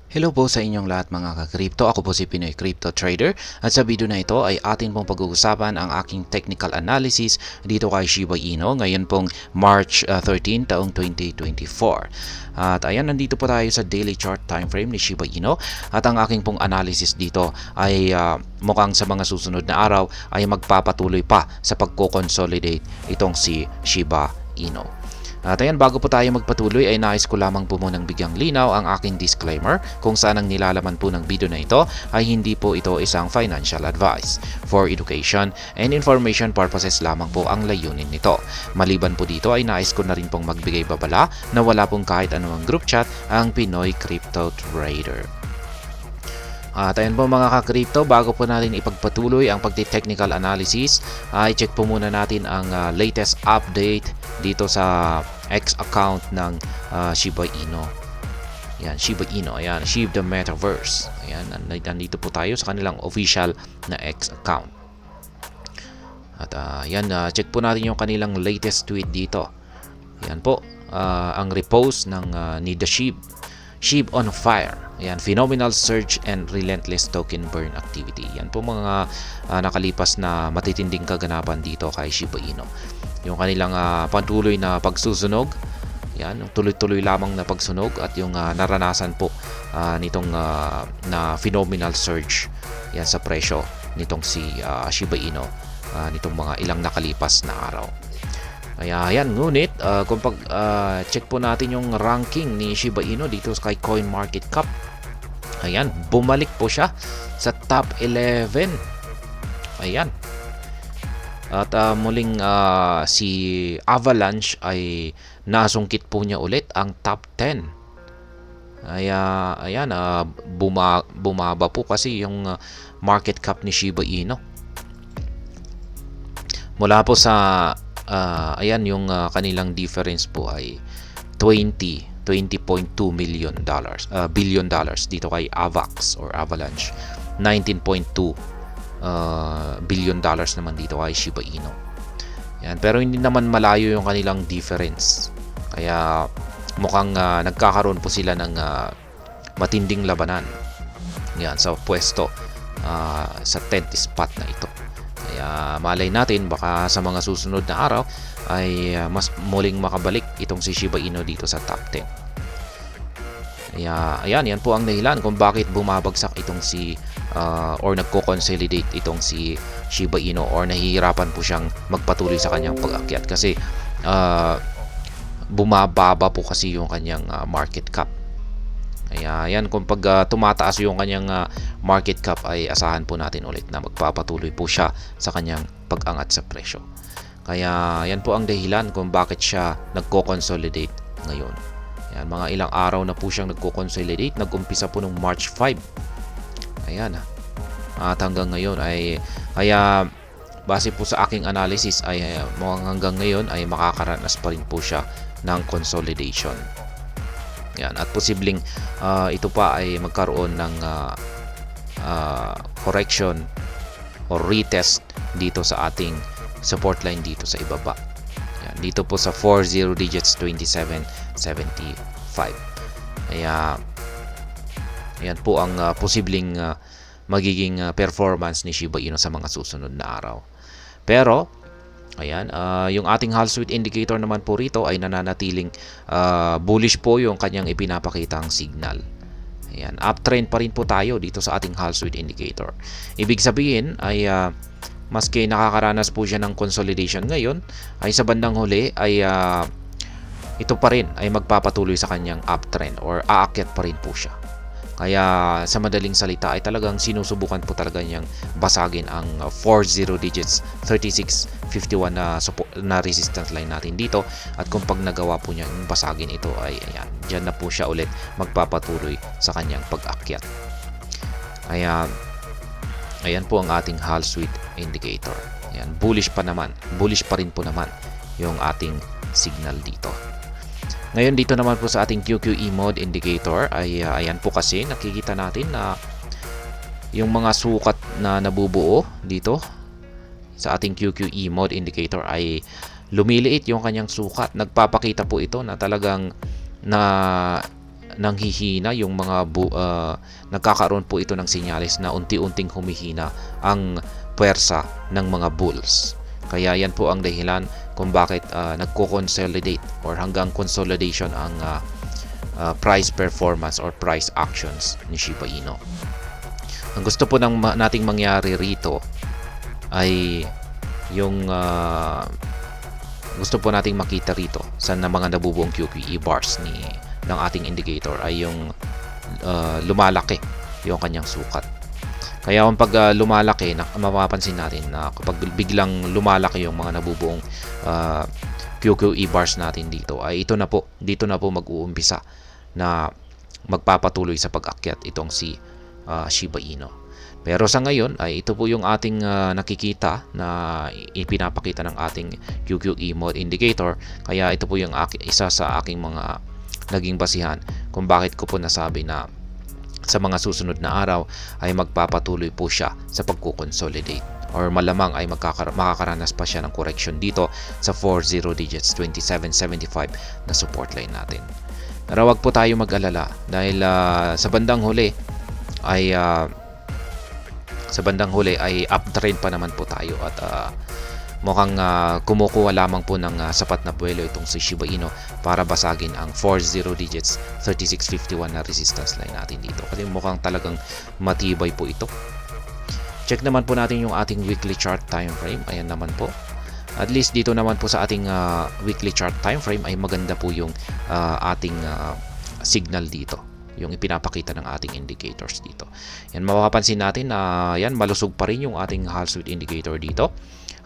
Hello po sa inyong lahat mga ka-crypto. Ako po si Pinoy Crypto Trader at sa video na ito ay atin pong pag-uusapan ang aking technical analysis dito kay Shiba Inu ngayon pong March 13 taong 2024. At ayan, nandito po tayo sa daily chart time frame ni Shiba Inu at ang aking pong analysis dito ay mukhang sa mga susunod na araw ay magpapatuloy pa sa pagko-consolidate itong si Shiba Inu. At ayan, bago po tayo magpatuloy ay nais ko lamang po munang bigyang linaw ang aking disclaimer kung saan ang nilalaman po ng video na ito ay hindi po ito isang financial advice. For education and information purposes lamang po ang layunin nito. Maliban po dito ay nais ko na rin pong magbigay babala na wala pong kahit anumang group chat ang Pinoy Crypto Trader. At ayan po mga ka-crypto, bago po natin ipagpatuloy ang pagti-technical analysis, ay check po muna natin ang latest update dito sa X account ng Shiba Inu. Ayan, Shiba Inu, ayan, Shiba the Metaverse. Ayan, nandito po tayo sa kanilang official na X account. At ayan, check po natin yung kanilang latest tweet dito. Ayan po, ang repost ng ni The Shiba on fire. Ayan, phenomenal surge and relentless token burn activity. Yan po mga nakalipas na matitinding kaganapan dito kay Shiba Inu. Yung kanilang patuloy na pagsusunog, yan, tuloy-tuloy lamang na pagsunog at yung naranasan po nitong na phenomenal surge yan sa presyo nitong si Shiba Inu nitong mga ilang nakalipas na araw. Kaya ayan, ngunit kung check po natin yung ranking ni Shiba Inu dito kay CoinMarketCap. Ayan, bumalik po siya sa top 11. Ayan. At muling si Avalanche ay nasungkit po niya ulit ang top 10. Ayan, bumaba po kasi yung market cap ni Shiba Inu. Mula po sa ayan, yung kanilang difference po ay 20.2 billion dollars dito kay Avax or Avalanche. 19.2 billion dollars naman dito kay Shiba Inu. Yan, pero hindi naman malayo yung kanilang difference. Kaya mukhang nagkakaroon po sila ng matinding labanan. Yan, sa pwesto sa 10th spot na ito. Kaya malay natin baka sa mga susunod na araw ay mas muling makabalik itong si Shiba Inu dito sa top 10. Kaya ayan, yan po ang dahilan kung bakit bumabagsak itong si or nagko-consolidate itong si Shiba Inu or nahihirapan po siyang magpatuloy sa kanyang pag-akyat kasi bumababa po kasi yung kanyang market cap. Kaya yan, kung tumataas yung kanyang market cap ay asahan po natin ulit na magpapatuloy po siya sa kanyang pag-angat sa presyo. Kaya yan po ang dahilan kung bakit siya nagko-consolidate ngayon. Yan, mga ilang araw na po siyang nagko-consolidate. Nag-umpisa po nung March 5. Ayan. At hanggang ngayon ay kaya base po sa aking analysis ay hanggang ngayon ay makakaranas pa rin po siya ng consolidation. Yan, at posibleng ito pa ay magkaroon ng correction or retest dito sa ating support line dito sa ibaba. Yan, dito po sa 40 digits 27.75. Kaya ayan po ang posibleng magiging performance ni Shiba Inu sa mga susunod na araw. Pero ayan, yung ating Halswit indicator naman po rito ay nananatiling bullish po yung kanyang ipinapakitang signal. Ayan, uptrend pa rin po tayo dito sa ating Halswit indicator. Ibig sabihin ay maski nakakaranas po siya ng consolidation ngayon, ay sa bandang huli ay ito pa rin ay magpapatuloy sa kanyang uptrend or aakyat pa rin po siya. Kaya sa madaling salita ay talagang sinusubukan po talaga niyang basagin ang 40 digits 36.51 na resistance line natin dito, at kung pag nagawa po niya basagin ito ay ayan, dyan na po siya ulit magpapatuloy sa kanyang pag-akyat. Kaya ayan po ang ating Halswit indicator. Ayan, bullish pa rin po naman yung ating signal dito. Ngayon dito naman po sa ating QQE mode indicator ay ayan po kasi nakikita natin na yung mga sukat na nabubuo dito sa ating QQE mode indicator ay lumiliit yung kanyang sukat. Nagpapakita po ito na talagang nanghihina yung mga nagkakaroon po ito ng senyales na unti-unting humihina ang puwersa ng mga bulls. Kaya yan po ang dahilan kung bakit nagko-consolidate or hanggang consolidation ang price performance or price actions ni Shiba Inu. Ang gusto po nating mangyari rito ay yung gusto po nating makita rito sa mga nabubuong QQE bars ng ating indicator ay yung lumalaki yung kanyang sukat. Kaya kung pag lumalaki, mapapansin natin na kapag biglang lumalaki yung mga nabubuong QQE bars natin dito, ay dito na po mag-uumpisa na magpapatuloy sa pag-akyat itong si Shiba Inu. Pero sa ngayon ay ito po yung ating nakikita na ipinapakita ng ating QQE mode indicator. Kaya ito po yung isa sa aking mga naging basihan kung bakit ko po nasabi na sa mga susunod na araw ay magpapatuloy po siya sa pagko-consolidate or malamang ay makakaranas pa siya ng correction dito sa 40 digits 2775 na support line natin. Pero wag po tayo mag-alala dahil sa bandang huli ay uptrend pa naman po tayo at mukhang kumukuha lamang po ng sapat na buwelo itong si Shiba Inu para basagin ang 40 digits 3651 na resistance line natin dito kasi mukhang talagang matibay po ito. Check naman po natin yung ating weekly chart time frame. Ayan naman po. At least dito naman po sa ating weekly chart time frame ay maganda po yung ating signal dito, yung ipinapakita ng ating indicators dito. Yan, mapapansin natin na yan, malusog pa rin yung ating Halswit indicator dito.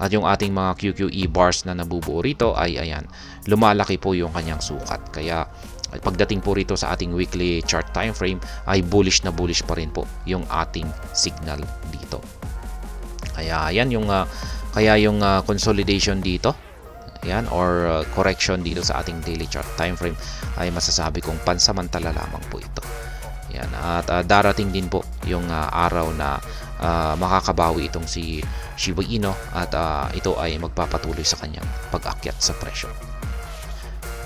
At yung ating mga QQE bars na nabubuo rito ay ayan, lumalaki po yung kanyang sukat. Kaya pagdating po rito sa ating weekly chart time frame ay bullish na bullish pa rin po yung ating signal dito. Kaya ayan yung consolidation dito. Yan, or correction dito sa ating daily chart time frame ay masasabi kong pansamantala lamang po ito. Yan, at darating din po yung araw na makakabawi itong si Shiba Inu at ito ay magpapatuloy sa kanyang pag-akyat sa presyo.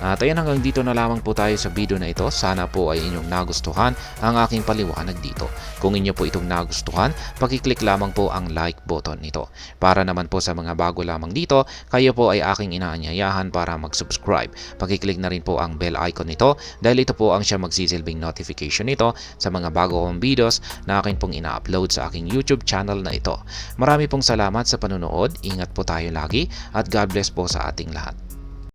At ayan, hanggang dito na lamang po tayo sa video na ito. Sana po ay inyong nagustuhan ang aking paliwanag dito. Kung inyo po itong nagustuhan, pakiclick lamang po ang like button nito. Para naman po sa mga bago lamang dito, kayo po ay aking inaanyayahan para mag-subscribe. Pakiclick na rin po ang bell icon nito dahil ito po ang siya magsisilbing notification nito sa mga bago kong videos na akin pong ina-upload sa aking YouTube channel na ito. Marami pong salamat sa panunood. Ingat po tayo lagi at God bless po sa ating lahat.